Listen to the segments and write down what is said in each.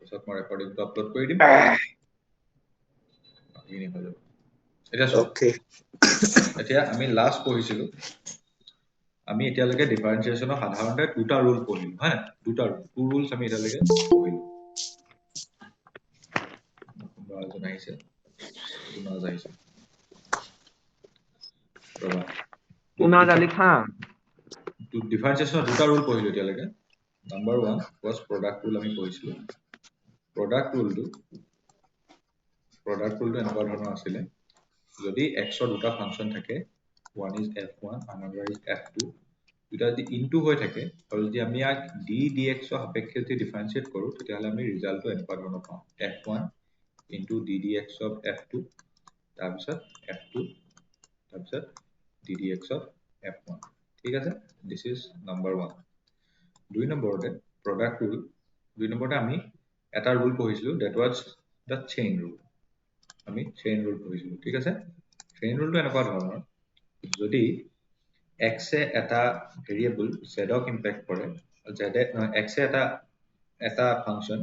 তাৰপিছত মই ৰেকৰ্ডিংটো আপলোড কৰি দিম এইখিনি হৈ যাব এটা Okay. এতিয়া আমি লাষ্ট পঢ়িছিলো আমি এতিয়ালৈকে ডিফাৰেন্সিয়েচনৰ সাধাৰণতে দুটা ৰুল পঢ়িলো হা দুটা টু ৰুলছ আমি এতিয়ালৈকে পঢ়িলো কোনোবা আহিছে কোনোবা আহিছে ৰবা Una Jalika. ডিফাৰেন্সিয়েচনৰ দুটা ৰুল পঢ়িলো এতিয়ালৈকে নাম্বাৰ 1 was product rule আমি পঢ়িছিলো product rule এনেকুৱা ধৰণৰ আছিলে যদি x ৰ দুটা ফাংচন থাকে one is f1 another is f2 দুটা যদি ইনটু হৈ থাকে আৰু যদি আমি ইয়াক d dx ৰ সাপেক্ষে যদি ডিফাৰেন্সিয়েট কৰো তেতিয়াহ'লে আমি ৰিজাল্টটো এনেকুৱা ধৰণৰ পাওঁ f1 into d dx of f2 তাৰপিছত f2 তাৰপিছত d dx of f1 ঠিক আছে this is number 1 দুই নম্বৰতে product rule দুই নম্বৰতে আমি এটা ৰুল পঢ়িছিলো that was the chain rule আমি চেইন ৰুল পঢ়িছিলো ঠিক আছে চেইন ৰুলটো এনেকুৱা ধৰণৰ যদি x এ এটা ভেৰিয়েবল z ক ইমপ্যাক্ট কৰে z এ x এ এটা ফাংচন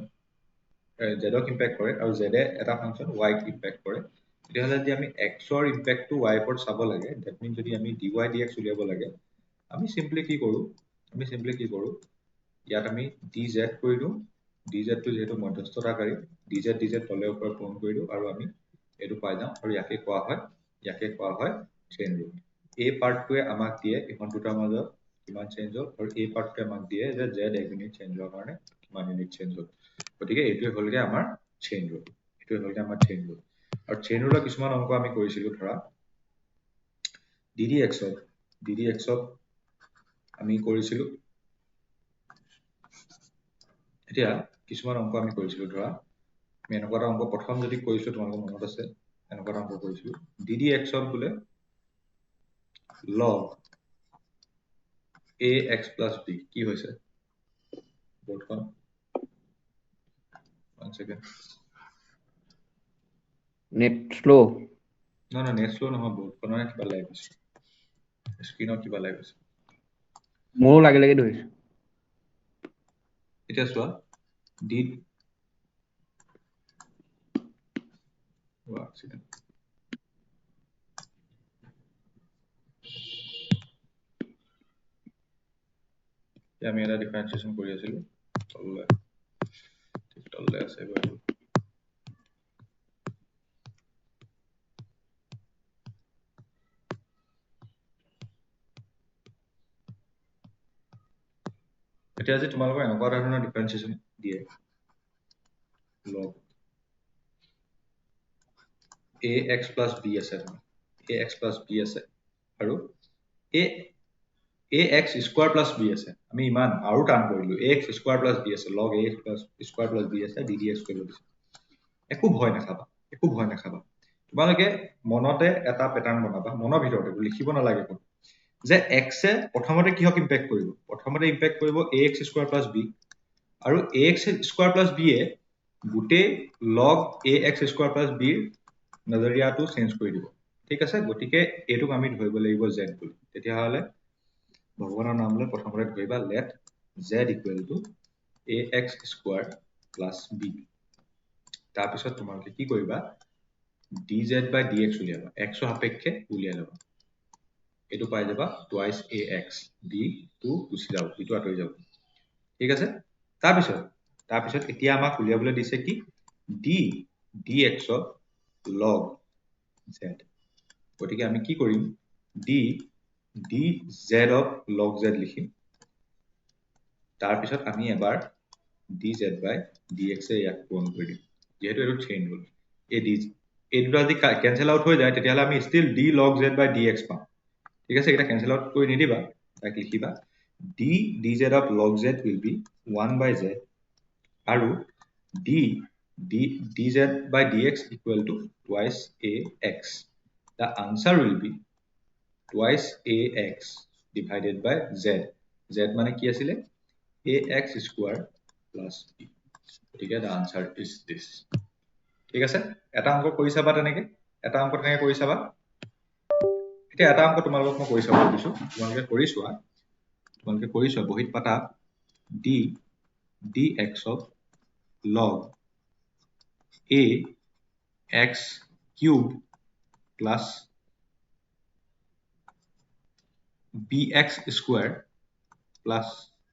z ক ইমপ্যাক্ট কৰে আৰু z এ এটা ফাংচন y ক ইমপ্যাক্ট কৰে তেতিয়াহ'লে যদি আমি x ৰ ইমপ্যাক্টটো y ওপৰত চাব লাগে দ্যাট মিন্স যদি আমি dy dx উলিয়াব লাগে আমি সিম্পলি কি কৰো ইয়াত আমি dz কৰি দিও dz টো যেহেতু মধ্যস্থতাকাৰী dz তলে ওপৰে পূৰণ কৰি দিও আৰু আমি এটো পাই যাম আৰু ইয়াকে কোৱা হয় চেইন ৰুল এই পাৰ্টটোৱে আমাক দিয়ে এখন দুটাৰ মাজত কিমান চেঞ্জ হ'ল আৰু এই পাৰ্টটোৱে আমাক দিয়ে যে z এক ইউনিট চেঞ্জ হোৱাৰ কাৰণে কিমান ইউনিট চেঞ্জ হ'ল গতিকে এইটোৱে হ'লগে আমাৰ চেইন ৰুল আৰু চেইন ৰুলৰ কিছুমান অংক আমি কৰিছিলো ধৰা ddx ত আমি কৰিছিলো এতিয়া কিছুমান অংক আমি কৰিছিলো ধৰা আমি এনেকুৱা এটা অংক প্ৰথম যদি কৰিছো তোমালোকৰ মনত আছে এনেকুৱা এটা অংক কৰিছিলো ddx ত বোলে log ax plus b কি হৈছে বৰ্ডখন 1 second Net slow. no net slow নহয় বৰ্ডখনৰ কিবা লাইভ আছে স্ক্ৰিনত কিবা লাইভ আছে মোৰো লাগি ধৰিছে এতিয়া চোৱা d accident আমি এটা ডিফাৰেন্সিয়েচন কৰি আছিলো তললে আছে বাৰু এতিয়া যে তোমালোকৰ এনেকুৱা ধৰণৰ ডিফাৰেন্সিয়েচন দিয়ে log ax plus b আছে আৰু ax square plus b আছে আমি ইমান আৰু টান কৰিলো ax square plus b আছে log ax square plus b আছে ddx কৰিব দিছে একো ভয় নাখাবা তোমালোকে মনতে এটা প্যাটাৰ্ন বনাবা মনৰ ভিতৰতে লিখিব নালাগে যে x এ প্ৰথমতে কিহক ইমপ্যাক্ট কৰিব প্ৰথমতে ইমপ্যাক্ট কৰিব ax square plus b আৰু ax square plus b এ গুটেই log ax square plus b ৰ নজৰিয়াটো চেঞ্জ কৰি দিব ঠিক আছে গতিকে এটোক আমি ধৰিব লাগিব z বুলি তেতিয়া হলে ভগৱানৰ নাম লৈ প্ৰথমতে ধৰিবা let z equal to ax square plus b তাৰ পিছত তোমালোকে কি কৰিবা dz by dx উলিয়াবা x ৰ সাপেক্ষে উলিয়াই লবা এটো পাই যাবা twice ax b টো গুচি যাব বিটো আঁতৰি যাব ঠিক আছে তাৰ পিছত এতিয়া আমাক উলিয়াবলৈ দিছে কি d dx of log z গতিকে আমি কি কৰিম dz of log z লিখিম তাৰ পিছত আমি এবাৰ dz by dx এ ইয়াক পূৰণ কৰি দিম যেহেতু এটো চেইন ৰুল এই দুটা যদি কেনসেল আউট হৈ যায় তেতিয়াহলে আমি still d log z by dx পাম ঠিক আছে এটা কেনসেল আউট কৰি নিদিবা তাক লিখিবা dz of log z will be 1 by z আৰু dz by dx equal to twice ax the answer will be twice ax divided by z মানে কি আছিলে ax square plus b গতিকে the answer is this ঠিক আছে এটা অংক কৰি চাবা তেনেকে কৰি চাবা এতিয়া এটা অংক তোমালোকক মই কৰি চাব দিছো তোমালোকে কৰি চোৱা বহিত পাতা dx of log a x cube plus bx square plus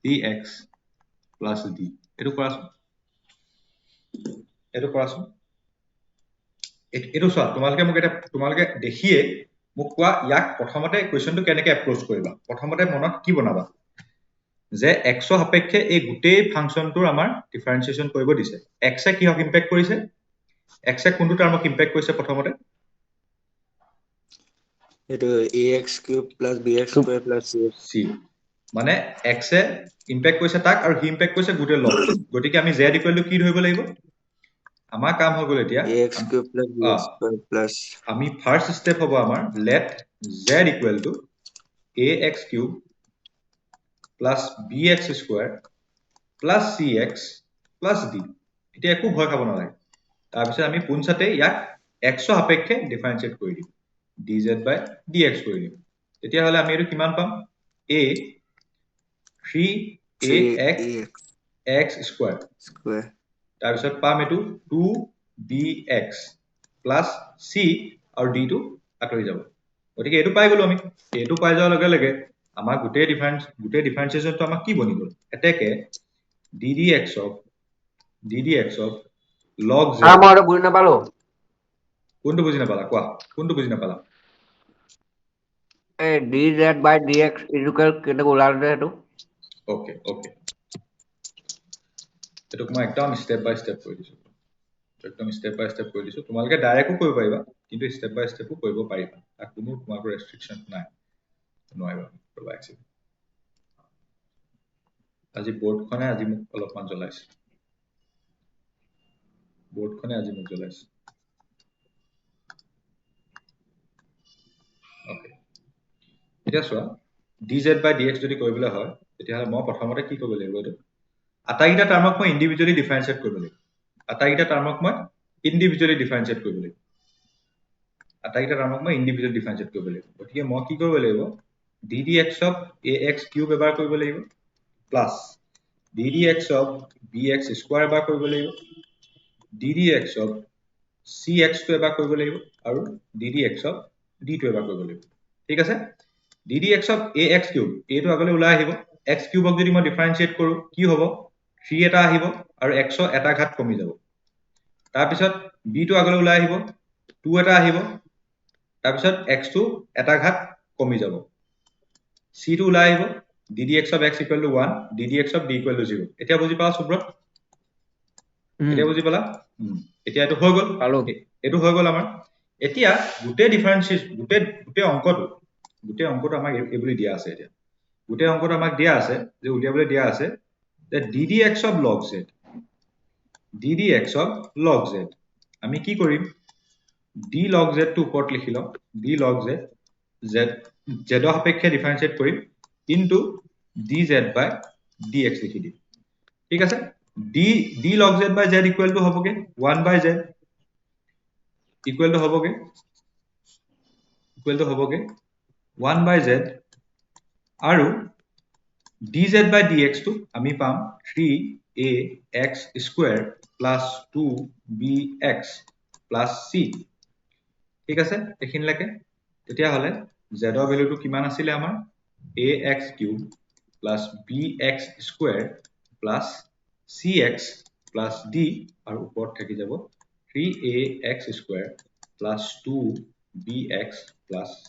cx plus d এইটো কৰাচোন এইটো চোৱা তোমালোকে দেখিয়ে মোক কোৱা ইয়াক প্ৰথমতে কুৱেশ্যনটো কেনেকৈ এপ্ৰ'চ কৰিবা প্ৰথমতে মনত কি বনাবা যে x ৰ সাপেক্ষে এই গোটেই ফাংচনটোৰ আমাৰ ডিফাৰেন্সিয়েশ্যন কৰিব দিছে x এ কিহক ইম্পেক্ট কৰিছে x এ কোনটো টাৰ্মক ইম্পেক্ট কৰিছে প্ৰথমতে এইটো ax cube plus bx square plus cx c মানে x এ ইম্পেক্ট কৰিছে তাক আৰু হি ইম্পেক্ট কৰিছে গোটেই লগ গতিকে আমি z ইকুৱেল টু কি ধৰিব লাগিব আমাৰ কাম হৈ গ'ল এতিয়া ax cube plus bx square plus আমি ফাৰ্স্ট স্টেপ হ'ব আমাৰ let z equal to ax cube plus bx square plus cx plus d এতিয়া একো ভয় খাব নালাগে তাৰপিছত আমি পোনছাতে ইয়াক x ৰ সাপেক্ষে ডিফাৰেন্সিয়েট কৰি দিম dz by dx কৰি দিম তেতিয়াহ'লে আমি এইটো কিমান পাম a 3ax x স্কোৱাৰ তাৰপিছত পাম এইটো 2bx প্লাছ c আৰু d টো আঁতৰি যাব গতিকে এইটো পাই গলো আমি এইটো পাই যোৱাৰ লগে লগে আমাৰ গোটেই ডিফাৰেন্সিয়েশ্যনটো আমাক কি বনি গ'ল এতেকে ddx of log z মই আৰু বুজি নাপালো কোনটো বুজি নাপালা কোৱা কোনটো বুজি নাপালা এই dz by dx ইকুৱেল কেনেকৈ ওলালে সেইটো ওকে এটোক মই একদম স্টেপ বাই স্টেপ কৰি দিছো তোমালোকে ডাইৰেক্টও কৰিব পাৰিবা কিন্তু স্টেপ বাই স্টেপও কৰিব পাৰিবা তাক কোনো তোমালোকৰ ৰেষ্ট্ৰিকচন নাই নোৱাৰিবা ৰবা একচেপ্ট আজি বৰ্ডখনে আজি মোক অলপমান জ্বলাইছে ওকে এতিয়া চোৱা dz by dx যদি কৰিবলৈ হয় তেতিয়াহ'লে মই প্ৰথমতে কি কৰিব লাগিব এইটো আটাইকেইটা টাৰ্মক মই ইন্ডিভিজুৱেলি ডিফাৰেন্সিয়েট কৰিব লাগিব গতিকে মই কি কৰিব লাগিব ddx of ax কিউব এবাৰ কৰিব লাগিব plus ddx of bx square এবাৰ কৰিব লাগিব ddx of cx টো এবাৰ কৰিব লাগিব আৰু ddx of d টো এবাৰ কৰিব লাগিব ঠিক আছে ddx of ax cube a টো আগলৈ ওলাই আহিব x কিউবক যদি মই ডিফাৰেন্সিয়েট কৰো কি হ'ব 3 এটা আহিব আৰু x ৰ এটা ঘাত কমি যাব তাৰপিছত b টো আগলৈ ওলাই আহিব 2 এটা আহিব তাৰপিছত x টো এটা ঘাত কমি যাব c টো ওলাই আহিব ddx of x equal to 1 ddx of d equal to 0 এতিয়া বুজি পালা সুব্ৰত এতিয়া বুজি পালা এতিয়া এইটো হৈ গ'ল আমাৰ এতিয়া গোটেই ডিফাৰেন্সিয়েশ্যন গোটেই অংকটো আমাক এইবুলি দিয়া আছে এতিয়া গোটেই অংকটো আমাক দিয়া আছে যে উলিয়াবলৈ দিয়া আছে যে ddx of log z আমি কি কৰিম d log z টো ওপৰত লিখি লম d log z z ৰ সাপেক্ষে ডিফাৰেন্সিয়েট কৰিম ইনটু dz by dx লিখি দিম ঠিক আছে d log z by z equal to হ'বগে 1 by z ইকুৱেল টু হ'বগে 1 by z আৰু dz by dx টো আমি পাম 3ax square plus 2bx plus c ঠিক আছে এইখিনিলৈকে তেতিয়াহ'লে z ৰ ভেলুটো কিমান আছিলে আমাৰ ax cube plus bx square plus cx plus d আৰু ওপৰত থাকি যাব 3ax square plus 2bx plus c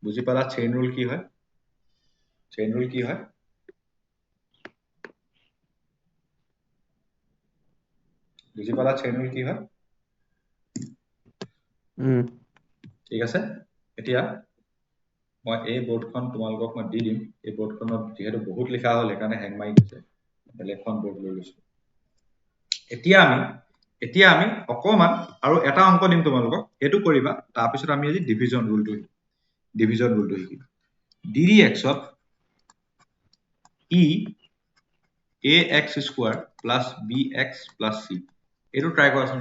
বুজি পালা চেইন ৰুল কি হয় বুজি পালা চেইন ৰুল কি হয় ঠিক আছে এতিয়া মই এই বৰ্ডখন তোমালোকক মই দি দিম এই বৰ্ডখনত যিহেতু বহুত লিখা হ'ল সেইকাৰণে হেং মাৰি গৈছে বেলেগখন বৰ্ড লৈ লৈছো এতিয়া আমি অকমান আৰু এটা অংক দিম তোমালোকক সেইটো কৰিবা তাৰপিছত আমি আজি ডিভিজন ৰুলটো শিকিম ddx of ax square plus bx plus c এইটো ট্ৰাই কৰাচোন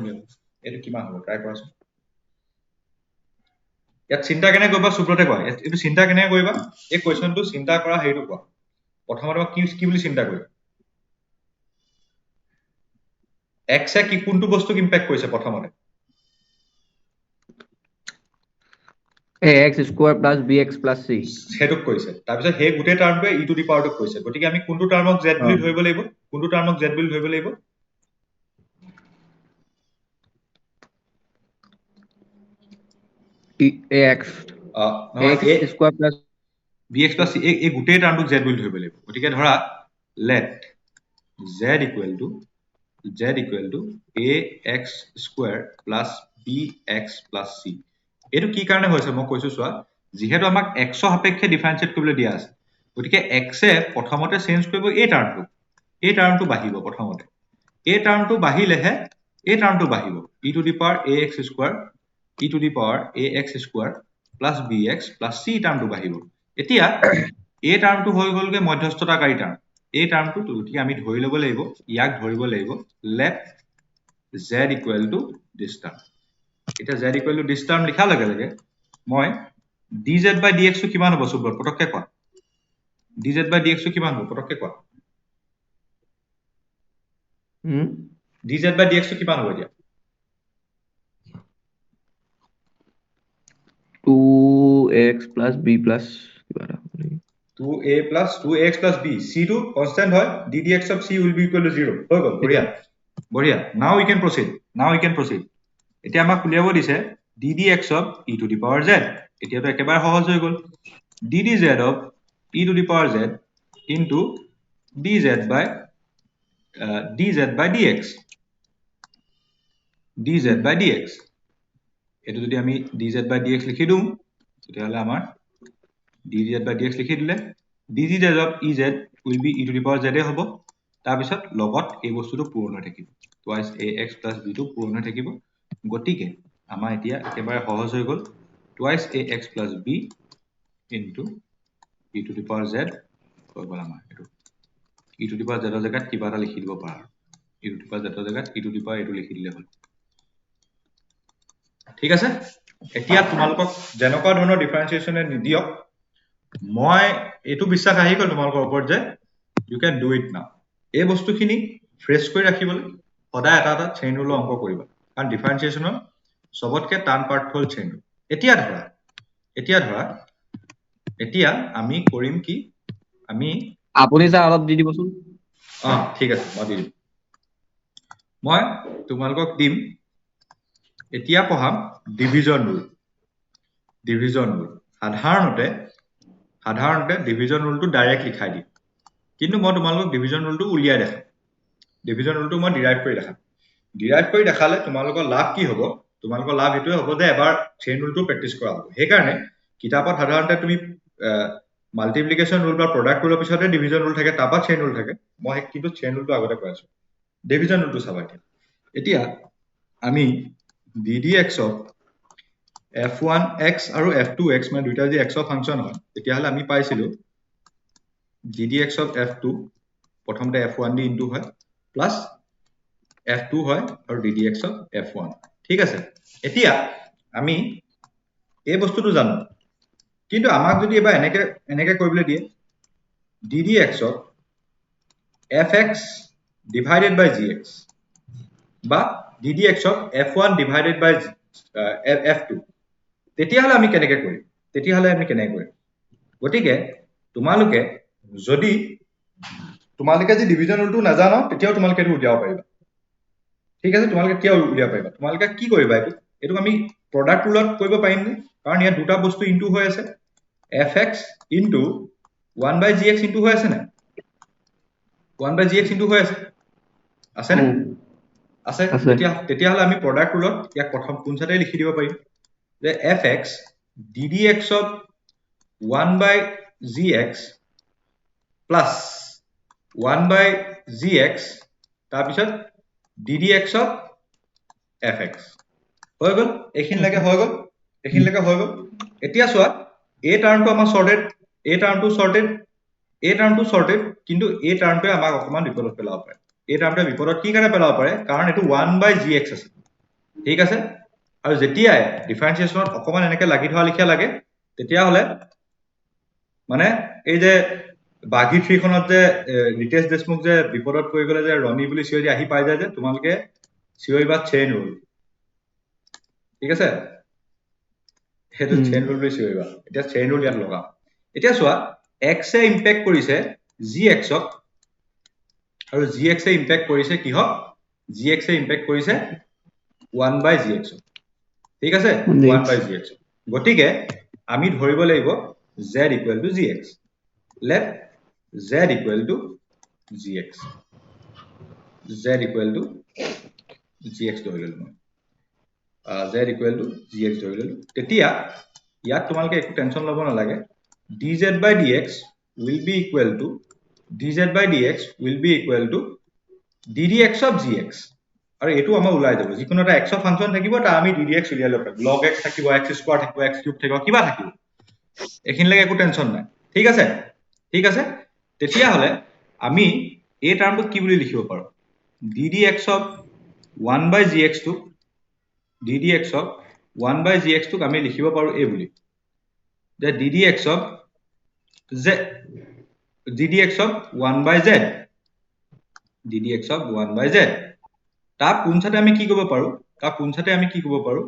এইটো কিমান হ'ব ট্ৰাই কৰাচোন ইয়াত চিন্তা কেনে কৰিবা সুব্ৰতে কোৱা এইটো চিন্তা কেনে কৰিবা এই কুৱেশ্যনটো চিন্তা কৰা হেৰিটো কোৱা প্ৰথমতে কি বুলি চিন্তা কৰিবা x এ কি কোনটো বস্তুক ইম্পেক্ট কৰিছে প্ৰথমতে ax square plus bx plus c Hetuk কৈছে তাৰপিছত হে গুটে টাৰ্মটোৱে ই টু দি পাৱাৰটোক কৈছে গতিকে আমি কোনটো টাৰ্মক z বুলি ধৰিব লাগিব কোনটো টাৰ্মক z বুলি ধৰিব লাগিব ax নহয় ax square plus bx plus c এই গুটে টাৰ্মটোক z বুলি ধৰিব লাগিব গতিকে ধৰা let z equal to ax square plus bx plus c এইটো কি কাৰণে হৈছে মই কৈছো চোৱা যিহেতু আমাক x সাপেক্ষে ডিফাৰেন্সিয়েট কৰিবলৈ দিয়া আছে গতিকে x এ প্ৰথমতে চেঞ্জ কৰিব এই টাৰ্মটো বাঢ়িব প্ৰথমতে এই টাৰ্মটো বাঢ়িলেহে এই টাৰ্মটো বাঢ়িব e to the power ax square e to the power ax square plus bx plus c টাৰ্মটো বাঢ়িব এতিয়া এই টাৰ্মটো হৈ গলগে মধ্যস্থতাকাৰী টাৰ্ম এই টাৰ্মটো গতিকে আমি ধৰি ল'ব লাগিব ইয়াক ধৰিব লাগিব let z equal to this term এটা z equal to this term লিখা লগে লগে মই dz by dx টো কিমান হ'ব সুব্ৰত পটককে কোৱা dz by dx টো কিমান হ'ব পটককে কোৱা dz by dx টো কিমান হ'ব এতিয়া 2x plus b plus 2a plus 2x plus b c টো constant হয় ddx of c will be equal to 0 হৈ গল বঢ়িয়া now we can proceed এতিয়া আমাক উলিয়াব দিছে ddx of e to the power z এতিয়াতো একেবাৰে সহজ হৈ গল ddz of e to the power z into dz by dx এটো যদি আমি dz by dx লিখি দিও তেতিয়াহলে আমাৰ dz by dx লিখি দিলে dz of ez will be e to the power z হ'ব তাৰ পিছত লগত এই বস্তুটো পূৰণ হৈ থাকিব twice ax plus b টো পূৰণ হৈ থাকিব গতিকে আমাৰ এতিয়া একেবাৰে সহজ হৈ গল twice ax plus b into e to the power z হৈ গল আমাৰ এটো e to the power z ৰ জাগাত কিবা এটা লিখি দিব পাৰা e to the power z ৰ জাগাত e to the power এটো লিখি দিলে হ'ল ঠিক আছে এতিয়া তোমালোকক যেনেকুৱা ধৰণৰ ডিফাৰেন্সিয়েচনে নিদিয়ক মই এটো বিশ্বাস আহি গল তোমালোকৰ ওপৰত যে you can do it now এই বস্তুখিনি ফ্ৰেছ কৰি ৰাখিবলৈ সদায় এটা চেইন ৰুলৰ অংক কৰিবা কাৰণ ডিফাৰেন্সিয়েচনৰ সবতকে টান পাৰ্ট হ'ল চেইন ৰুল এতিয়া আমি কৰিম কি আমি আপুনি যা অলপ দি দিবচোন ঠিক আছে মই দি দিম মই তোমালোকক দিম এতিয়া পঢ়াম ডিভিজন ৰুল সাধাৰণতে ডিভিজন ৰুলটো ডাইৰেক্ট লিখাই দিম কিন্তু মই তোমালোকক ডিভিজন ৰুলটো উলিয়াই দেখাম ডিভিজন ৰুলটো মই ডিৰাইভ কৰি দেখালে তোমালোকৰ লাভ কি হ'ব তোমালোকৰ লাভ এটোৱে হ'ব যে এবাৰ চেইন ৰুলটো প্ৰেক্টিস কৰা হ'ব হেকাৰণে কিতাপত সাধাৰণতে তুমি মাল্টিপ্লিকেশন ৰুল বা প্ৰডাক্ট ৰুলৰ পিছতে ডিভিজন ৰুল থাকে তাৰপা চেইন ৰুল থাকে মই কিন্তু চেইন ৰুলটো আগতে কৈ আছো ডিভিজন ৰুলটো চাবা এতিয়া আমি ddx of f1x আৰু f2x মানে দুইটা যে x ৰ ফাংচন হয় তেতিয়াহলে আমি পাইছিলো ddx of f2 প্ৰথমতে f1 দি ইনটু হয় প্লাস f2 হয় আৰু ddx of f1 ঠিক আছে এতিয়া আমি এই বস্তুটো জানো কিন্তু আমাক যদি এবাৰ এনেকে কৰিবলৈ দিয়ে ddx of fx divided by gx বা ddx of f1 divided by f2 তেতিয়াহলে আমি কেনেকে কৰিম গতিকে তোমালোকে যদি ডিভিজন ৰুলটো নাজানো তেতিয়াও তোমালোকে এটো উলিয়াব পাৰিবা ঠিক আছে তোমালোকে কি কৰিবা এটো আমি প্ৰডাক্ট ৰুলত কৰিব পাৰিম নে কাৰণ ইয়াত দুটা বস্তু ইনটু হৈ আছে fx into 1 by gx into হৈ আছে না 1 by gx ইনটু হৈ আছে না আছে তেতিয়াহলে আমি প্ৰডাক্ট ৰুলত ইয়াক প্ৰথম কোনচাতে লিখি দিব পাৰিম যে fx ddx of 1 by gx plus 1 by gx তাৰপিছত ddx of fx হৈ গল এইখিনিলৈকে হৈ গল এতিয়া চোৱা এই টাৰ্মটো আমাৰ সৰ্টেড কিন্তু এই টাৰ্মটোৱে আমাক অকমান বিপদত পেলাব পাৰে এই টাৰ্মটোৱে বিপদত কি কাৰণে পেলাব পাৰে কাৰণ এটো 1 by gx আছে ঠিক আছে আৰু যেতিয়াই ডিফাৰেন্সিয়েচনত অকমান এনেকে লাগি ধৰা লিখা লাগে তেতিয়া হলে মানে এই যে বাঘী 3 খনত যে ৰিতেশ দেশমুখ যে বিপদত পৰি গলে যে ৰনি বুলি চিঞৰি আহি পাই যায় যে তোমালোকে চিঞৰিবা চেইন ৰুল ঠিক আছে সেইটো চেইন ৰুল বুলি চিঞৰিবা এতিয়া চেইন ৰুল ইয়াত লগাম এতিয়া চোৱা x এ ইম্পেক্ট কৰিছে gx ক আৰু gx এ ইম্পেক্ট কৰিছে কিহক gx এ ইম্পেক্ট কৰিছে 1/gx ঠিক আছে 1/gx গতিকে আমি ধৰিব লাগিব z = gx let z = gx z = gx ধৰি ললো z = gx ধৰি ললো তেতিয়া ইয়াত তোমালোকে একো টেনচন লব নালাগে dz/dx will be equal to dz/dx will be equal to ddx of gx আৰু এটো আমাৰ উলাই যাব যিকোনো এটা x ফাংচন থাকিব তা আমি ddx উলিয়াই লব পাৰিম log x থাকিব x স্কয়াৰ থাকিব x কিউব থাকিব কিবা থাকিব এখিনলৈকে একো টেনচন নাই ঠিক আছে তেতিয়া হলে আমি এই টার্মটো কি বুলি লিখিব পাৰো ddx of 1/gx টো ddx of 1/gx টোক আমি লিখিব পাৰো এই বুলি যে ddx of 1/z ddx of 1/z তাৰ পুনছাতে আমি কি কৰিব পাৰো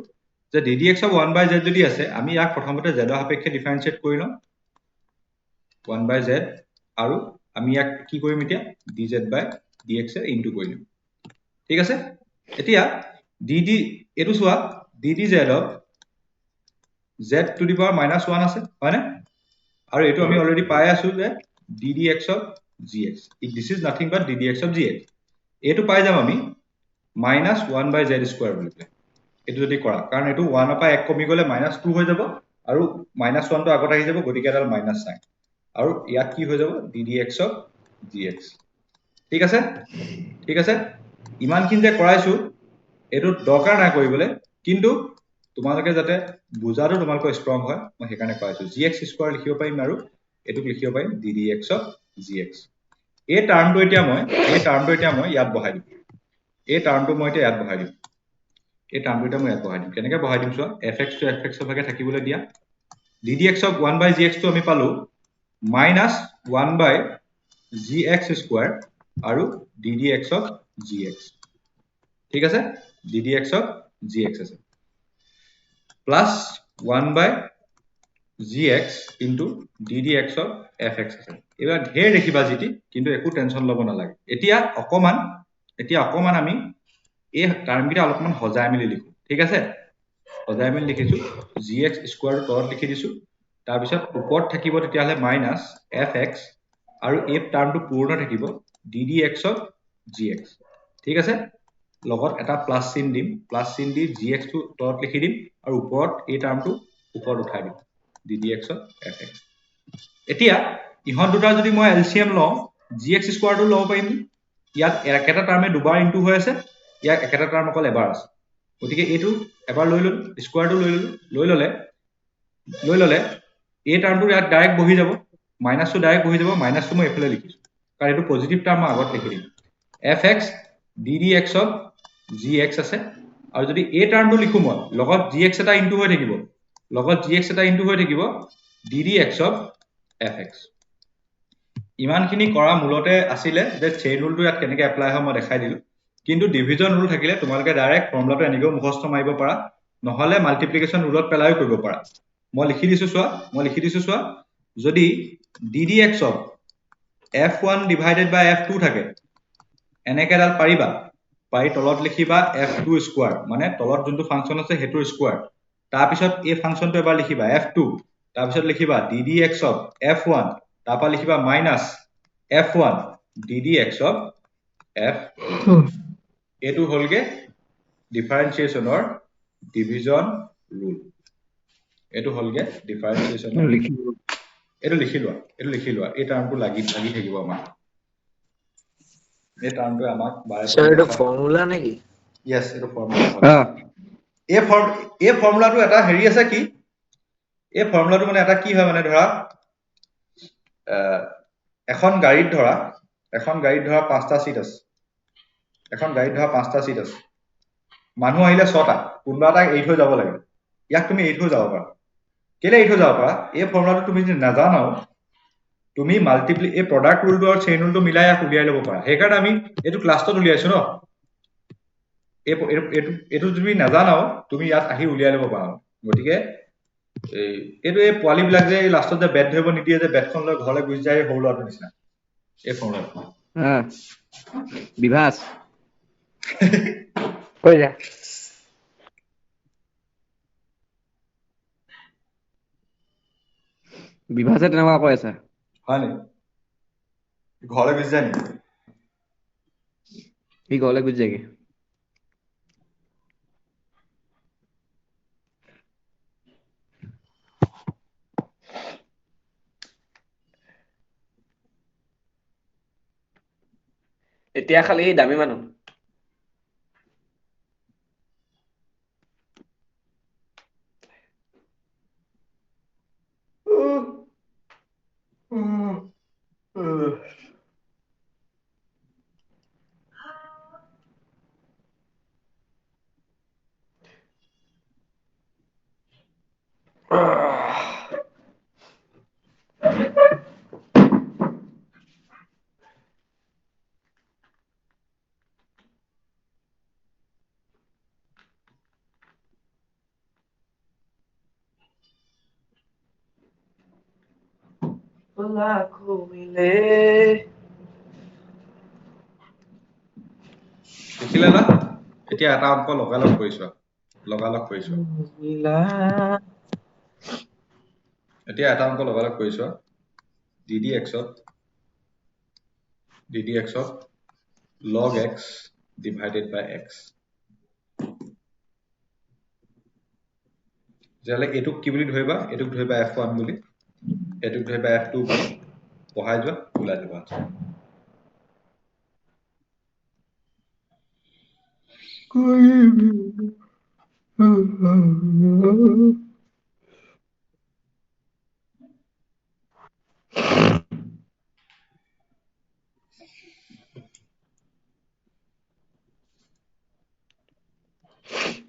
যে ddx of 1/z যদি আছে আমি ইয়াক প্ৰথমতে z ৰ সাপেক্ষে ডিফাৰেন্সিয়েট কৰি লম 1/z আৰু আমি ইয়াক কি কৰিম এতিয়া dz/dx এ ইনটু কৰি লম ঠিক আছে এতিয়া dd এটো চোৱা ddz of z to the power -1 আছে হয়নে আৰু এটো আমি অলৰেডি পাই আছো যে ddx of gx this is nothing but ddx of gx এটো পাই যাম আমি -1/z² বুলি এটো যদি কৰা কাৰণ এটো 1 ৰ পৰা 1 কমি গলে -2 হৈ যাব আৰু -1 টো আগত আহি যাব গতিকে এডাল মাইনাস সাইন আৰু ইয়াত কি হৈ যাব ddx of gx ঠিক আছে ইমানখিনি যে কৰাইছো এটো দৰকাৰ নাই কৰিবলৈ কিন্তু তোমালোকে যাতে বুজাটো তোমালোকৰ ষ্ট্ৰং হয় মই হেকাৰণে কৰাইছো gx² লিখিব পাৰিম আৰু এটোক লিখিব পাৰিম ddx of gx এই টার্মটো এতিয়া মই ইয়াত বহাই দিম এই টার্মটো মই এতিয়া ইয়াত বহাই দিম কেনেকৈ বহাই দিম চোৱা fx to fx ৰ ভাগে থাকিবলৈ দিয়া ddx of 1/gx টো আমি পালো -1/gx² আৰু ddx of gx ঠিক আছে ddx of gx আছে plus 1/gx into ddx of fx আছে এবাৰ ঢেৰ দেখিবা জিতি কিন্তু একো টেনচন লব নালাগে এতিয়া অকমান আমি এই টার্ম কিটা অলপমান হজাই মিলি লিখো ঠিক আছে হজাই মিলি লিখিছো gx² তলত লিখি দিছো তাৰ পিছত ওপৰত থাকিব তেতিয়া হলে -fx আৰু এই টাৰ্মটো পূৰ্ণ থাকিব ddx of gx ঠিক আছে লগত এটা প্লাস চিন দিম প্লাস চিন দি gx টো তলত লিখি দিম আৰু ওপৰত এই টাৰ্মটো ওপৰত উঠাই দিম ddx of fx এতিয়া ইহত দুটা যদি মই এলসিএম লওঁ gx² টো লব পাৰিম ইয়াত একেটা টাৰ্মে দুবাৰ ইনটু হৈ আছে ইয়াক একেটা টাৰ্ম অকল এবাৰ আছে গতিকে এটো এবাৰ লৈ ললো স্কয়াৰটো লৈ ললে এই টাৰ্মটো ইয়াত ডাইৰেক্ট বহি যাব মাইনাসটো ডাইৰেক্ট বহি যাব মাইনাসটো মই এফালে লিখিছো কাৰণ এটো পজিটিভ টাৰ্ম মই আগত লিখি দিম fx ddx of gx আছে আৰু যদি এই টার্মটো লিখো মই লগত gx এটা ইনটু হৈ থাকিব ddx of fx ইমানখিনি কৰা মূলতে আছিলে যে চেইন ৰুলটো ইয়াত কেনেকৈ এপ্লাই হয় মই দেখাই দিলো কিন্তু ডিভিজন ৰুল থাকিলে তোমালোকে ডাইৰেক্ট ফৰ্মুলাটো এনেকৈ মুখস্থ মাৰিব পাৰা নহলে মাল্টিপ্লিকেশন ৰুলত পেলাইও কৰিব পাৰা মই লিখি দিছো চোৱা যদি ddx of f1 divided by f2 থাকে এনেকৈ ডাল পাৰিবা পাই তলত লিখিবা f2² মানে তলত যোনটো ফাংচন আছে হেতুৰ স্কয়াৰ তাৰ পিছত এই ফাংচনটো এবাৰ লিখিবা f2 তাৰ পিছত লিখিবা ddx of f1 তাৰপা লিখিবা -f1 ddx of f এটো হলগে ডিফাৰেন্সিয়েশনৰ ডিভিজন ৰুল এটো হলগে ডিফাৰেন্সিয়েশনৰ এটো লিখি লোৱা এই টাৰ্মটো লাগি থাকিব আমাক এই টাৰ্মটো আমাক স্যাৰ এটা ফৰ্মুলা নাকি ইয়েস এটো ফৰ্মুলা এই ফৰ্মুলাটো এটা হেৰি আছে কি এই ফৰ্মুলাটো মানে এটা কি হয় মানে ধৰা এখন গাড়ীত ধৰা 5টা সিট আছে মানুহ আহিলে 6টা কোনবা এটা এৰি থৈ যাব লাগে ইয়াক তুমি এৰি থৈ যাব পাৰা কেলে এৰি থৈ যাব পাৰা এই ফৰ্মুলাটো তুমি যদি নাজানাও তুমি মাল্টিপ্লি এই প্ৰডাক্ট ৰুলটো আৰু চেইন ৰুলটো মিলাই ইয়াক উলিয়াই ল'ব পাৰা সেইকাৰণে আমি এইটো ক্লাছটোত উলিয়াইছো ন এইটো তুমি নাজানাও তুমি ইয়াত আহি উলিয়াই ল'ব পাৰা গতিকে এইটো এই পোৱালিবিলাক যে লাষ্টত যে বেট ধৰিব নিদিয়ে যে বেটখন লৈ ঘৰলৈ গুচি যায় সৰু ল'ৰাটোৰ নিচিনা এই ফৰ্মুলাটো বিভাস কৈ যা বিভাসে তেনেকুৱা কৈ আছে হয় নেকি ঘৰলৈ গুচি যায় নেকি সি ঘৰলৈ গুচি যায়গে এতিয়া খালি দামী মানুহ দেখিলে না এতিয়া এটা অংক লগালগ কৰিছো এতিয়া এটা অংক লগালগ কৰিছো dd x of log x divided by x যেলে এটুক কি বুলি ধৰিবা এটুক ধৰিবা f1 বুলি এটুক ধৰিবা f2 বুলি পঢ়াই যোৱা ওলাই যাবা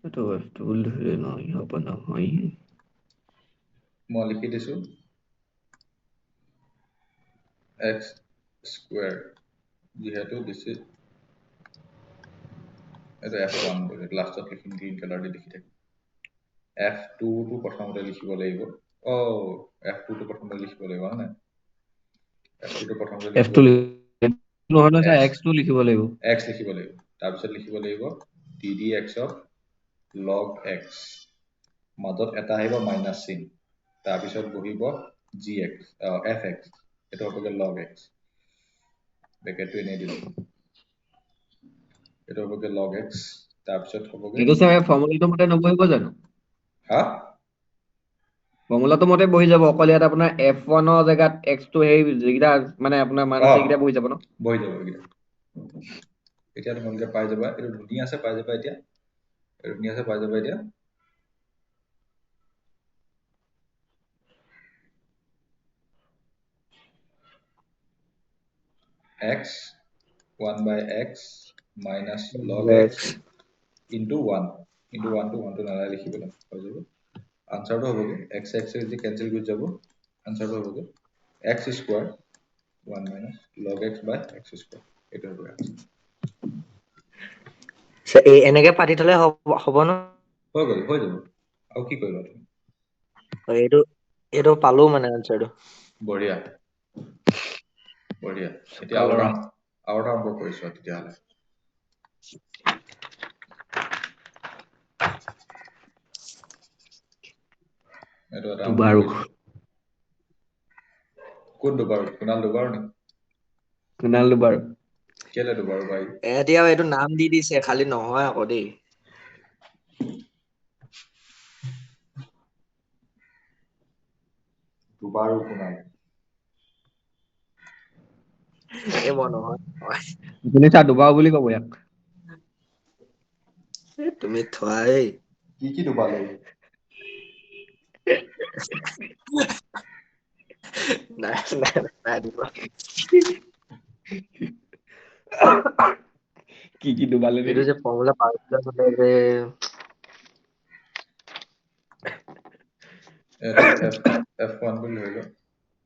Itu betul নহয় হ'ব নহয় মই লিখি দিছো x square যিহেতু দিছে এটা f1 বুলি লাষ্টত লিখিম গ্ৰীন কালাৰ দি লিখি থাকি f2 টো প্ৰথমতে লিখিব লাগিব f2 টো প্ৰথমতে লিখিব লাগিব না f2 টো প্ৰথমতে f2 নহয় নহয় স্যাৰ x2 লিখিব লাগিব x লিখিব লাগিব তাৰ পিছত লিখিব লাগিব dd x of log x মাজত এটা আহিব মাইনাস চিন তাৰ পিছত বহিব gx fx এটা হ'ব log x ব্ৰেকেটটো এনে দিলো এটা হ'ব log x তাৰ পিছত হ'বগে এইটো স্যাৰ ফৰ্মুলাটো মতে নবহিব জানো হা ফৰ্মুলাটো মতে বহি যাব অকল ইয়াত আপোনাৰ f1 ৰ জেগাত x2 হেই যেকিটা মানে আপোনাৰ মান আছে এইকিটা বহি যাব ন বহি যাব এইকিটা এতিয়া তোমালোকে পাই যাবা এইটো ধুনীয়া আছে পাই যাবা এতিয়া x 1 by x minus log x into 1 into 1 to 1 to নালাগে লিখিবলৈ হৈ যাব আনসাৰটো হ'বগে x x যদি কেনসেল কৰি যাব আনসাৰটো হ'বগে x square 1 minus log x by x square এটা হ'ব এনেকে পাতি থলে হ'ব ন হৈ যাব আৰু কি কৰিবা তুমি এইটো পালো মানে আনসাৰটো বঢ়িয়া এতিয়া আৰু এটা অংক কৰিছো তেতিয়াহ'লে এইটো এটা অংক দুবাৰো কৰিছো কোন দুবাৰ কুনাল দুবাৰ নে কুনাল দুবাৰ কেলে দুবাৰ ভাই এতিয়া এইটো নাম দি দিছে খালি নহয় আকৌ দেই দুবাৰো কুনাল এই মই নহয় আপুনি স্যাৰ দুবাৰ বুলি ক'ব ইয়াক তুমি থোৱা এই কি দুবাৰ নাই দিব কি দুবালে এইটো যে ফৰ্মুলা পাহৰি গ'লে যে f1 বুলি ধৰি লও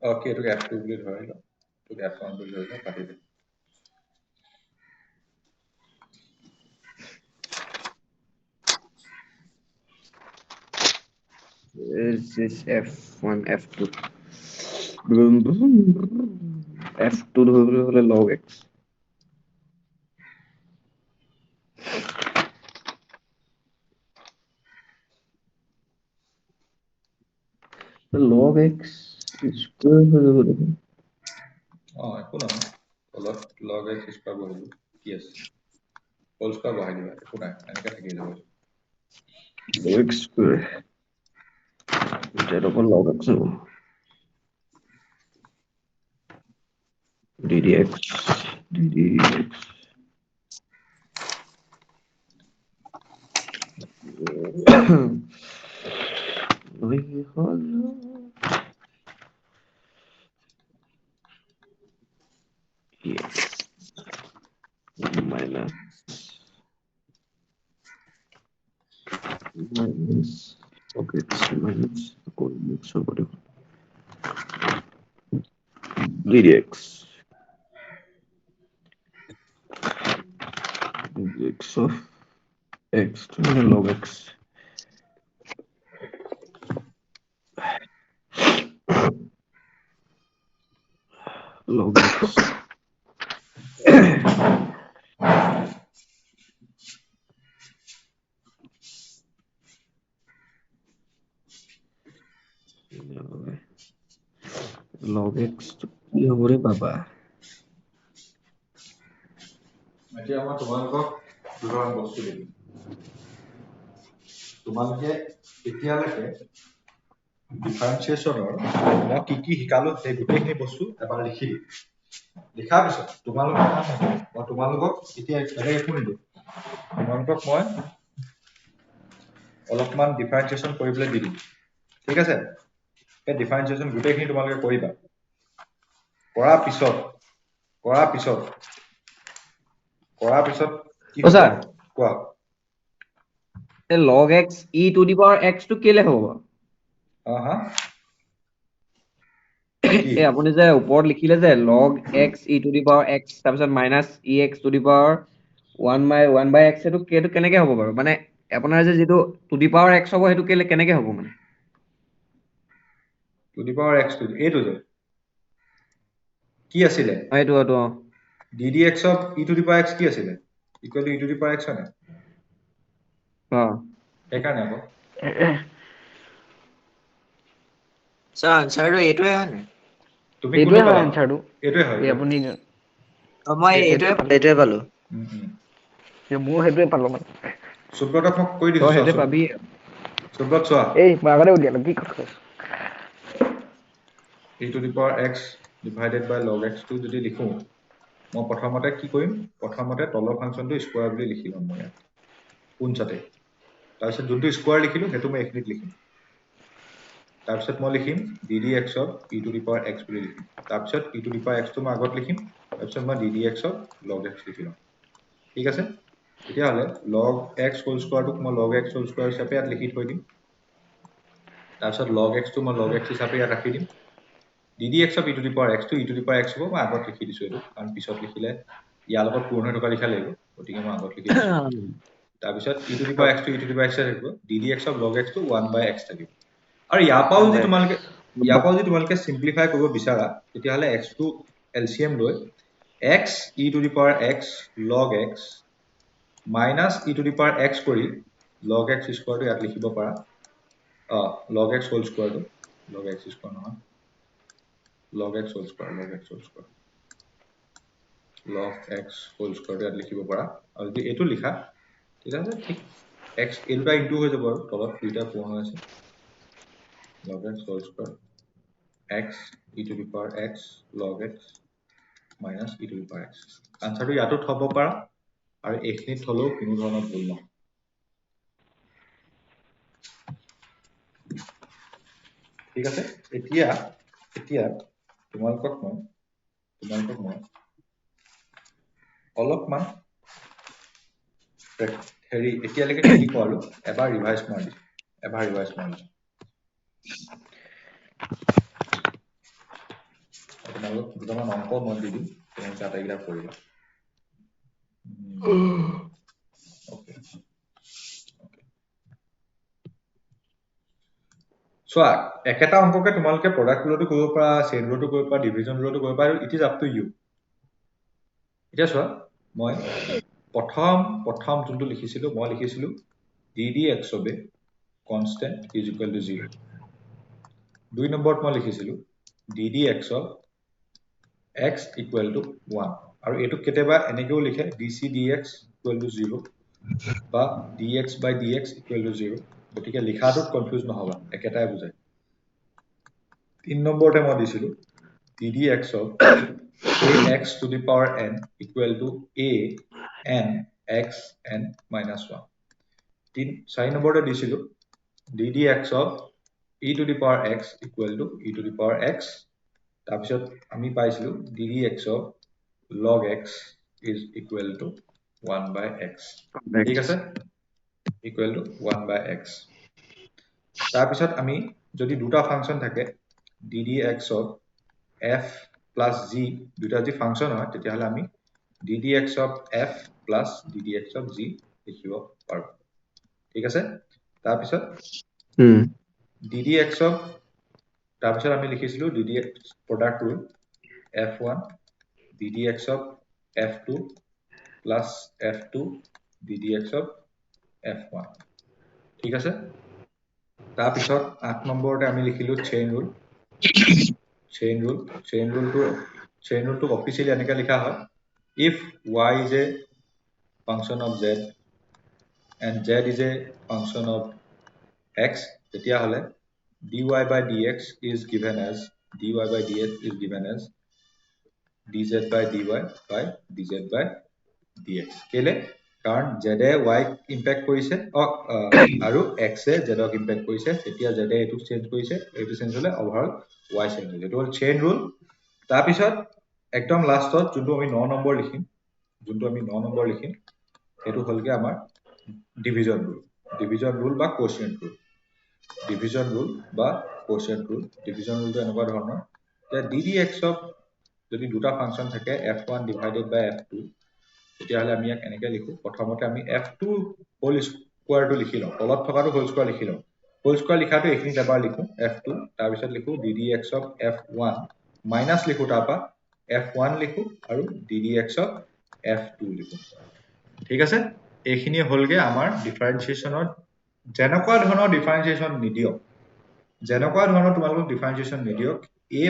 অকে এইটোকে f2 বুলি ধৰি লওঁ এইটোকে f1 বুলি ধৰি লওঁ কাটি দিম Is this F1, F2? F2 ধৰিবলৈ হ'লে log x. Log x square হৈ যাব দেখোন। একো নহয় তলত log x স্কয়াৰ বহিব কি আছে হোল স্কয়াৰ বহাই দিবা একো নাই এনেকৈ থাকি যাব Log x square. Instead of log x হ'ব। ddx ddx yes minus okay minus ddx x of x to log x log x log x কি হ'ব ৰে বাবা এতিয়া মই তোমালোকক দুটামান বস্তু দিম তোমালোকে এতিয়ালৈকে ডিফাৰেন্সিয়েচনৰ মই কি শিকালো সেই গোটেইখিনি বস্তু এবাৰ লিখি দিম লিখাৰ পিছত তোমালোকৰ মই তোমালোকক এতিয়া বেলেগ একো নিদিওঁ তোমালোকক মই অলপমান ডিফাৰেন্সিয়েচন কৰিবলৈ দি দিম ঠিক আছে সেই ডিফাৰেন্সিয়েচন গোটেইখিনি তোমালোকে কৰিবা কৰাৰ পিছত কি হ'ব ছাৰ কোৱা log x e to the power x টো কেলে হ'ব হা এই আপুনি যে ওপৰত লিখিলে যে log x e to the power x তাৰপিছত minus ex to the power 1 by x সেইটো কেনেকে হ'ব বাৰু মানে আপোনাৰ যে যিটো to the power x হ'ব সেইটো কেনেকে হ'ব মানে to the power x এইটো যে কি আছিলে এইটো ddx of e to the power x কি আছিলে equal to e to the power x হয় না সেইকাৰণে আকৌ স্যাৰ আনসাৰটো এইটোৱে হয় নাই তুমি এইটোৱে কোনটো হয় পালা আনসাৰটো এইটোৱে হয় আপুনি মই এইটোৱে পালো মোৰ সেইটোৱে পালো মানে সুব্ৰতক মই কৈ দিছো তই সেইটোৱে পাবি সুব্ৰত চোৱা এই মই আগতে উলিয়ালো কি কথা কৈছ e to the power x divided by log x টো যদি লিখো মই প্ৰথমতে কি কৰিম প্ৰথমতে তলৰ ফাংচনটো স্কয়াৰ বুলি লিখি লম মই ইয়াত কোনচাতে তাৰপিছত যোনটো স্কয়াৰ লিখিলো সেইটো মই এখিনিত লিখিম তাৰপিছত মই লিখিম ddx of e to the power x বুলি লিখিম তাৰপিছত e to the power x টো মই আগত লিখিম তাৰপিছত মই ddx of log x লিখি লম ঠিক আছে তেতিয়াহ'লে log x হোল স্কয়াৰটোক মই log x হোল স্কয়াৰ হিচাপে ইয়াত লিখি থৈ দিম তাৰপিছত log x টো মই log x হিচাপে ইয়াত ৰাখি দিম ddx of e to the power x টো e to the power x হ'ব মই আগত লিখি দিছো এইটো কাৰণ পিছত লিখিলে ইয়াৰ লগত পূৰণ হৈ থকা লিখা লাগিব গতিকে মই আগত লিখি দিছো তাৰপিছত e to the power x টো e to the power x থাকিব ddx of log x টো 1 by x থাকিব আৰু ইয়াৰ পৰাও যদি তোমালোকে সিম্পলিফাই কৰিব বিচাৰা তেতিয়াহ'লে x টো এলচিএম লৈ x e to the power x log x minus e to the power x কৰি log x স্কয়াৰটো ইয়াত লিখিব পাৰা log x হোল স্কয়াৰটো log x স্কয়াৰ নহয় log x whole square log x whole স্কয়াৰটো ইয়াত লিখিব পাৰা আৰু যদি এইটো লিখা তেতিয়াহ'লে ঠিক x এই দুটা ইনটু হৈ যাব আৰু তলত দুইটা পূৰণ হৈ আছে log x whole square x e to the power x log x minus e to the power x আনসাৰটো ইয়াতো থব পাৰা আৰু এইখিনিত থলেও কোনো ধৰণৰ ভুল নহয় ঠিক আছে এতিয়া তোমালোকক মই অলপমান এতিয়ালৈকে কি কৰালো এবাৰ ৰিভাইজ মাৰি দিছো তোমালোক দুটামান অংক মই দি দিম তোমালোকে আটাইকেইটা কৰিবা ওকে চোৱা একেটা অংককে তোমালোকে প্ৰডাক্ট ৰুলতো কৰিব পাৰা চেইন ৰুলতো কৰিব পাৰা ডিভিজন ৰুলতো কৰিব পাৰা it is up to you এতিয়া চোৱা মই প্ৰথম যোনটো লিখিছিলো মই লিখিছিলো ddx of a constant is equal to 0 দুই নম্বৰত মই লিখিছিলো ddx of x equal to 1 আৰু এইটো কেতিয়াবা এনেকেও লিখে dc dx equal to 0 বা dx by dx equal to 0 গতিকে লিখাটোত কনফিউজ নহবা একেটাই বুজায় 3 নম্বৰতে মই দিছিলো ddx of ax to the power n equal to a n x n minus 1 4 নম্বৰতে দিছিলো ddx of e to the power x equal to e to the power x তাৰপিছত আমি পাইছিলো ddx of log x is equal to 1 by x ঠিক আছে equal to 1 by x তাৰপিছত আমি যদি দুটা ফাংচন থাকে ddx of f plus g দুটা যদি ফাংচন হয় তেতিয়াহলে আমি ddx of f plus ddx of g লিখিব পাৰো ঠিক আছে তাৰপিছত ddx of তাৰপিছত আমি লিখিছিলো ddx product rule f1 ddx of f2 plus f2 ddx of f1 ঠিক আছে তাৰপিছত 8 নম্বৰতে আমি লিখিলো চেইন ৰুলটো অফিচিয়ালি এনেকৈ লিখা হয় if y is a function of z and z is a function of x তেতিয়াহলে dy by dx is given as dz by dy by dz by dx কেলে কাৰণ z এ y ইম্প্যাক্ট কৰিছে আৰু x এ z ক impact কৰিছে তেতিয়া z এ এটো change কৰিছে এটো চেঞ্জ হলে ওভাৰঅল y চেঞ্জ হৈছে এটো হল চেইন ৰুল তাৰ পিছত একদম লাষ্টত যোনটো আমি 9 নম্বৰ লিখিম এটো হলকে আমাৰ ডিভিজন ৰুল বা কোএফিচিয়েন্ট ৰুল ডিভিজন ৰুলটো এনেকুৱা ধৰণৰ যে ddx of যদি দুটা ফাংচন থাকে f1 divided by f2 তেতিয়াহলে আমি ইয়াক এনেকৈ লিখো প্ৰথমতে আমি f2 হোল স্কয়াৰটো লিখি লওঁ তলত থকাটো হোল স্কয়াৰ লিখি লওঁ হোল স্কয়াৰ লিখাটো এইখিনিত এবাৰ লিখো f2 তাৰ পিছত লিখো ddx of f1 মাইনাস লিখো তাৰপা f1 লিখো আৰু ddx of f2 লিখো ঠিক আছে এইখিনি হলগে আমাৰ ডিফাৰেন্সিয়েচনৰ যেনেকুৱা ধৰণৰ ডিফাৰেন্সিয়েচন নিদিয়ক এই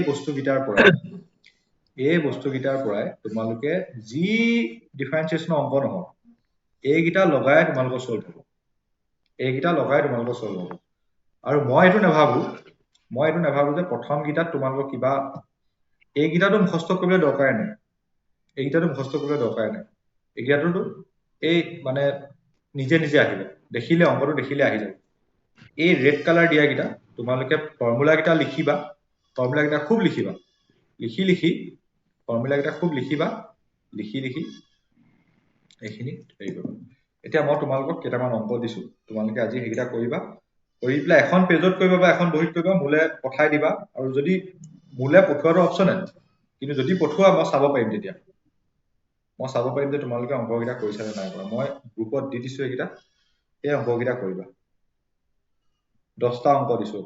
বস্তুগিটাৰ পৰাই তোমালোকে যি ডিফাৰেন্সিয়েচনৰ অংক নহওক এইগিটা লগাই তোমালোকৰ সলভ হ'ব আৰু মই এইটো নাভাবো যে প্ৰথম গিটাত তোমালোকৰ কিবা এইগিটাটো মুখস্থ কৰিবলৈ দৰকাৰ নাই এইগিটাটো এই মানে নিজে আহিব অংকটো দেখিলে আহি যাব এই ৰেড কালাৰ দিয়া গিটা তোমালোকে ফৰ্মুলা গিটা লিখিবা লিখি এইখিনি হেৰি কৰিবা এতিয়া মই তোমালোকক কেইটামান অংক দিছো তোমালোকে আজি সেইগিটা কৰিবা কৰি পেলাই এখন পেজত কৰিবা বা এখন বহিত কৰিবা মোলে পঠাই দিবা আৰু যদি মোলে পঠোৱাটো অপচনেল কিন্তু যদি পঠোৱা মই চাব পাৰিম তেতিয়া যে তোমালোকে অংকগিটা কৰিছা নে নাই কৰা মই গ্ৰুপত দি দিছো এইগিটা এই অংকগিটা কৰিবা 10টা অংক দিছো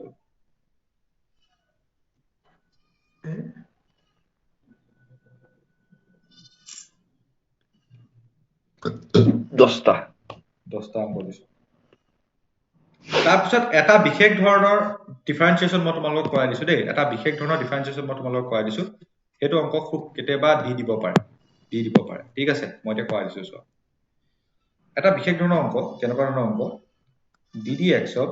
10টা অংক দিছো তাৰপিছত এটা বিশেষ ধৰণৰ ডিফাৰেন্সিয়েচন মই তোমালোকক কৰাই দিছো দেই সেইটো অংক খুব কেতিয়াবা দি দিব পাৰে ঠিক আছে মই এতিয়া কৰাই দিছো চোৱা এটা বিশেষ ধৰণৰ অংক কেনেকুৱা ধৰণৰ অংক ddx of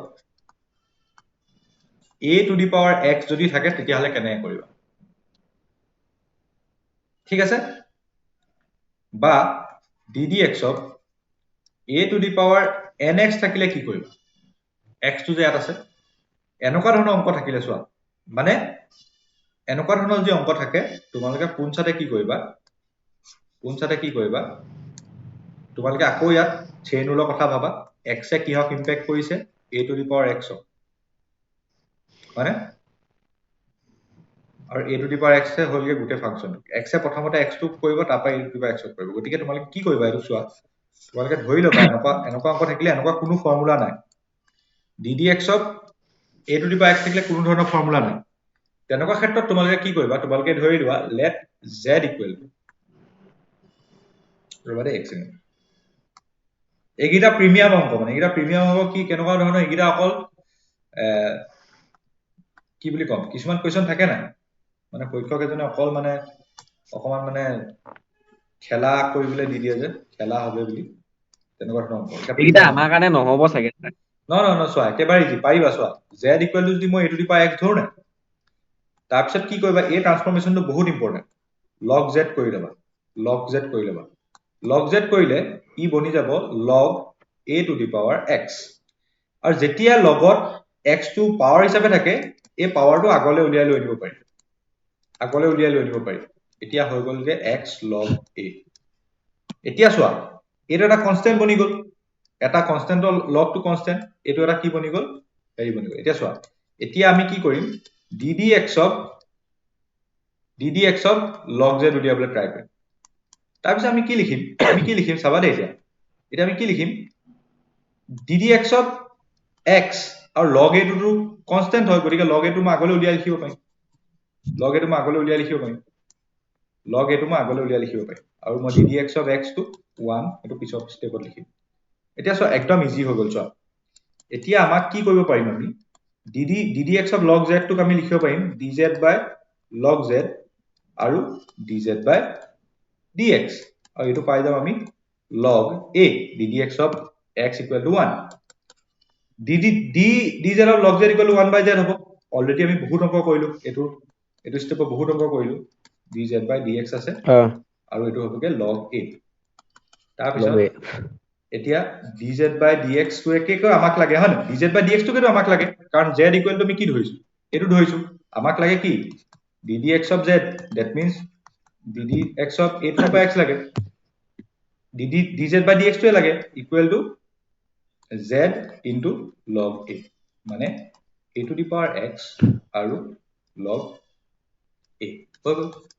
a to the power x যদি থাকে তেতিয়াহলে কেনেকৈ কৰিবা ঠিক আছে বা ddx of a to the power nx থাকিলে কি কৰিবা x টো যে ইয়াত আছে এনেকুৱা ধৰণৰ অংক থাকিলে চোৱা মানে এনেকুৱা ধৰণৰ যে অংক থাকে তোমালোকে পোনছাতে কি কৰিবা তোমালোকে আকৌ ইয়াত চেইন ৰুলৰ কথা ভাবা x এ কিহক ইম্প্যাক্ট কৰিছে a to the power x হয়নে আৰু a to the power x হ'লগে গোটেই ফাংচনটো x এ প্ৰথমতে x টো কৰিব তাৰপৰা a to the power x কৰিব গতিকে তোমালোকে কি কৰিবা এইটো চোৱা তোমালোকে ধৰি ল'বা এনেকুৱা অংক থাকিলে এনেকুৱা কোনো ফৰ্মুলা নাই ddx to a to the power x থাকিলে কোনো ধৰণৰ ফৰ্মুলা নাই তেনেকুৱা ক্ষেত্ৰত তোমালোকে কি কৰিবা তোমালোকে ধৰি লোৱা let z equal ৰবা দেই এক ছেকেণ্ড এইকেইটা প্ৰিমিয়াম অংক মানে এইকেইটা প্ৰিমিয়াম অংক কি কেনেকুৱা ধৰণৰ এইকেইটা অকল কি বুলি কম কিছুমান কুৱেশ্যন থাকে নাই মানে পৰীক্ষক এজনে অকল মানে অকমান মানে খেলা কৰিবলৈ দি দিয়ে যে খেলা হবে বুলি তেনেকুৱা ধৰণৰ অংক এটা এইকেইটা প্ৰিমিয়াম আমাৰ কাৰণে নহ'ব চাগে ন চোৱা একেবাৰে ইজি পাৰিবা চোৱা z ইকুৱেল টু যদি মই a to the power x ধৰো নাই তাৰপিছত কি কৰিবা এই ট্ৰান্সফৰমেশ্যনটো বহুত ইম্পৰ্টেণ্ট log z কৰি ল'বা log z কৰি ল'বা log z কৰিলে ই বনি যাব log a to the power x আৰু যেতিয়া লগত x টো পাৱাৰ হিচাপে থাকে এই পাৱাৰটো আগলৈ উলিয়াই লৈ আনিব পাৰি এতিয়া হৈ গ'লগে x log a এতিয়া চোৱা এইটো এটা কনষ্টেন্ট বনি গ'ল এটা কনষ্টেন্টৰ লগটো কনষ্টেন্ট এইটো এটা কি বনি গ'ল হেৰি বনি গ'ল এতিয়া চোৱা এতিয়া আমি কি কৰিম ddx ক log z উলিয়াবলৈ ট্ৰাই কৰিম তাৰপিছত আমি কি লিখিম চাবা দেই এতিয়া আমি কি লিখিম ddx ক x আৰু log a টো কনষ্টেন্ট হয় গতিকে log a টো মই আগলৈ উলিয়াই লিখিব পাৰিম আৰু মই ddx of x টো 1 এটো পিছত ষ্টেপত লিখিম এতিয়া চোৱা একদম ইজি হৈ গ'ল চোৱা এতিয়া আমাক কি কৰিব পাৰিম আমি ddx of log z টোক আমি লিখিব পাৰিম dz by log z আৰু dz by dx আৰু এইটো পাই যাম আমি log a ddx of x equal to 1 dz of log z equal to 1 by z হ'ব অলৰেডি আমি বহুত অংক কৰিলো এইটো ষ্টেপত বহুত অংক কৰিলো dz by dx আছে আৰু এইটো হ'বগে log a তাৰপিছত এতিয়া dz by dx টো একেকৈ আমাক লাগে হয় না dz by dx টো কেটো আমাক লাগে কাৰণ z equal to আমি কি ধৰিছো এইটো ধৰিছো আমাক লাগে কি ddx of z that means ddx of a to the power x লাগে dz by dx টোৱে লাগে equal to z into log a মানে a to the power x আৰু log a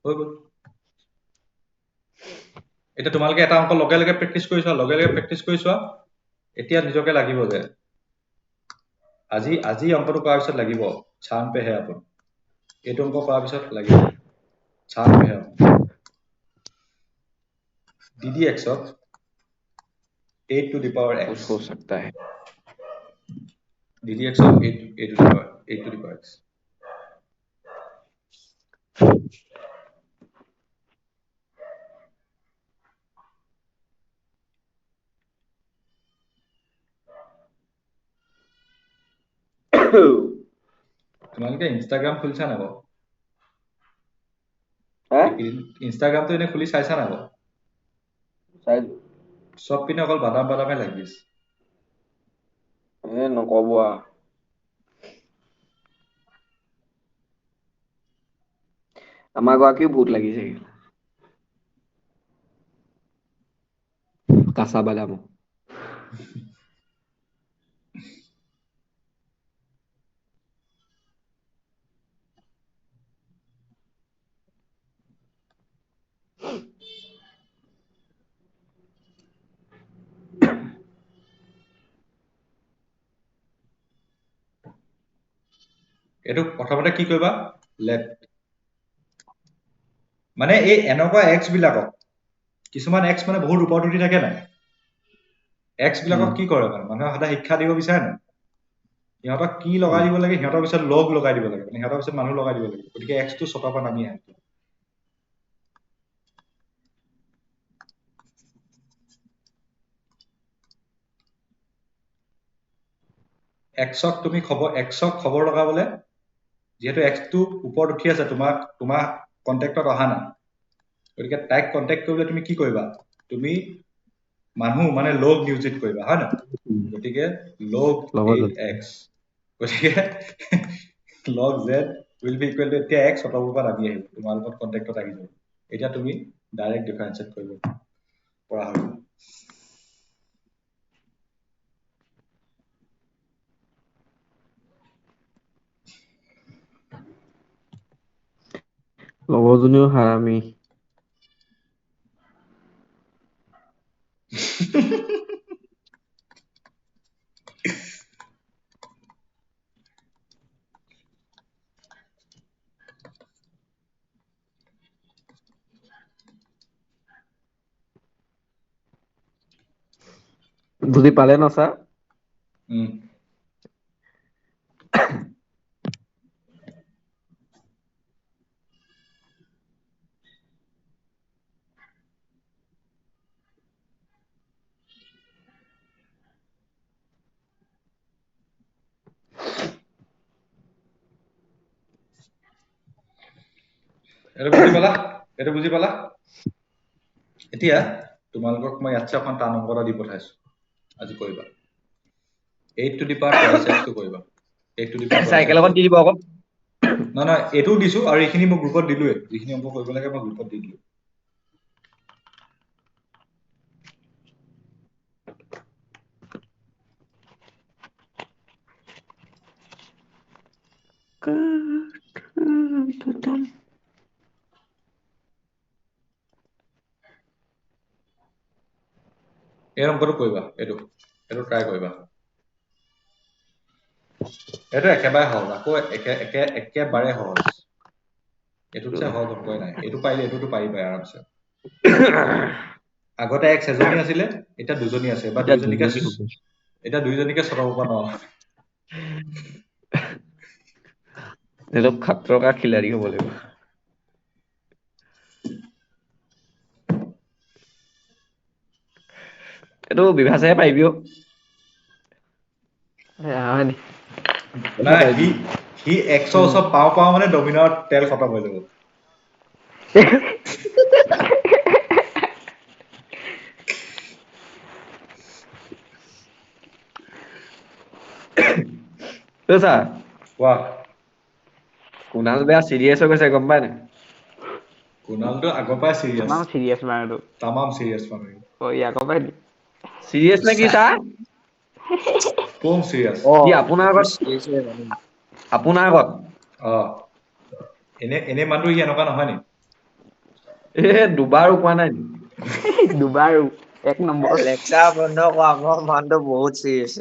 হৈ গ'ল এতিয়া তোমালোকে এটা অংক লগে লগে প্ৰেক্টিচ কৰি চোৱা এতিয়া নিজকে লাগিব যে আজি অংকটো কৰাৰ পিছত লাগিব ছান পে হে আপোন এইটো অংক কৰাৰ পিছত লাগিব ছান পে হে ddx of 8 to the power x हो सकता है ddx of 8 to the power x তোমালোকে ইনষ্টাগ্ৰাম খুলিছা না বাৰু ইনষ্টাগ্ৰামটো এনে খুলি চাইছা না বাৰু চব পিনে অকল বাদামহে লাগি আছে নকব আমাৰ গৰাকীও ভূত লাগিছে কাঁচা বাদাম এইটো প্ৰথমতে কি কৰিবা লেট মানে এই এনেকুৱা x বিলাকক কিছুমান x মানে বহুত ওপৰত উঠি থাকে নাই x বিলাকক কি কৰে মানে মানুহে সদায় শিক্ষা দিব বিচাৰে নাই সিহঁতক কি লগাই দিব লাগে সিহঁতৰ পিছত লগ লগাই দিব লাগে মানে সিহঁতৰ পিছত মানুহ লগাই দিব লাগে গতিকে x টো ছটাৰ পৰা নামি আহে x ক খবৰ লগাবলে যিহেতু x টো ওপৰত উঠি আছে তোমাৰ কন্টেক্টত অহা নাই গতিকে তাইক কন্টেক্ট কৰিবলৈ তুমি কি কৰিবা তুমি মানুহ মানে লগ নিউজিট কৰিবা হয় না গতিকে log 8x গতিকে log z will be equal to এতিয়া x শতকৰ পৰা নামি আহিব তোমাৰ লগত কন্টেক্টত আহি যাব এতিয়া তুমি ডাইৰেক্ট ডিফাৰেন্সিয়েট কৰিব পৰা হ'ব নৱজনীও হাৰামি বুজি পালে ন ছাৰ উম এইটো বুজি পালা এতিয়া তোমালোকক মই ইয়াতছে এখন টান অংক এটা দি পঠাইছো আজি কৰিবা 8 to the power twice x টো কৰিবা 8 to the power twice x cycle এখন দি দিব আকৌ নহয় এইটোও দিছো আৰু এইখিনি মই গ্ৰুপত দিলোৱে যিখিনি অংক কৰিব লাগে মই গ্ৰুপত দি দিলো এই অংকটো কৰিবা এইটো ট্ৰাই কৰিবা এইটো একেবাৰে সহজ আকৌ একেবাৰে সহজ এইটোতছে সহজ অংকই নাই এইটো পাৰিলে এইটোতো পাৰিবাই আৰামছে আগতে x এজনী আছিলে এতিয়া দুজনী আছে বা এতিয়া দুজনী হ'ব এতিয়া দুইজনীকে চলাব পৰা ন এইটো খাত্ৰ কা খিলাৰি হ'ব লাগিব এইটো বিভাসে পাৰিবি অ হয় নি নাই সি x ওচৰত পাওঁ মানে ডমিনৰ তেল খতম হৈ যাব ছাৰ কোৱা কুণাল বেয়া চিৰিয়াছ হৈ গৈছে গম পাই নাই কুণালটো আগৰ পৰাই তামাম চিৰিয়াছ মানুহটো তামাম চিৰিয়াছ মানুহ আগৰ পৰাই চিৰিয়াছ নে কি ছাৰ কম চিৰিয়াছ কি আপোনাৰ আগত আপোনাৰ আগত অ এনে মানুহটো সি এনেকুৱা নহয় নি দুবাৰো কোৱা নাই নি দুবাৰ এক নম্বৰ লেকচাৰ বন্ধ কৰা মোৰ মানুহটো বহুত চিৰিয়াছ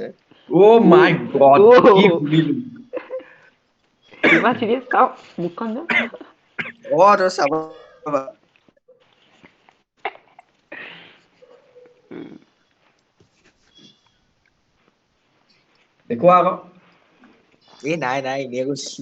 অ মাই গড কি শুনিলো কিমান চিৰিয়াছ চাওক মুখখন যে তই চাব দেখুৱা আকৌ নাই এনেই কৈছো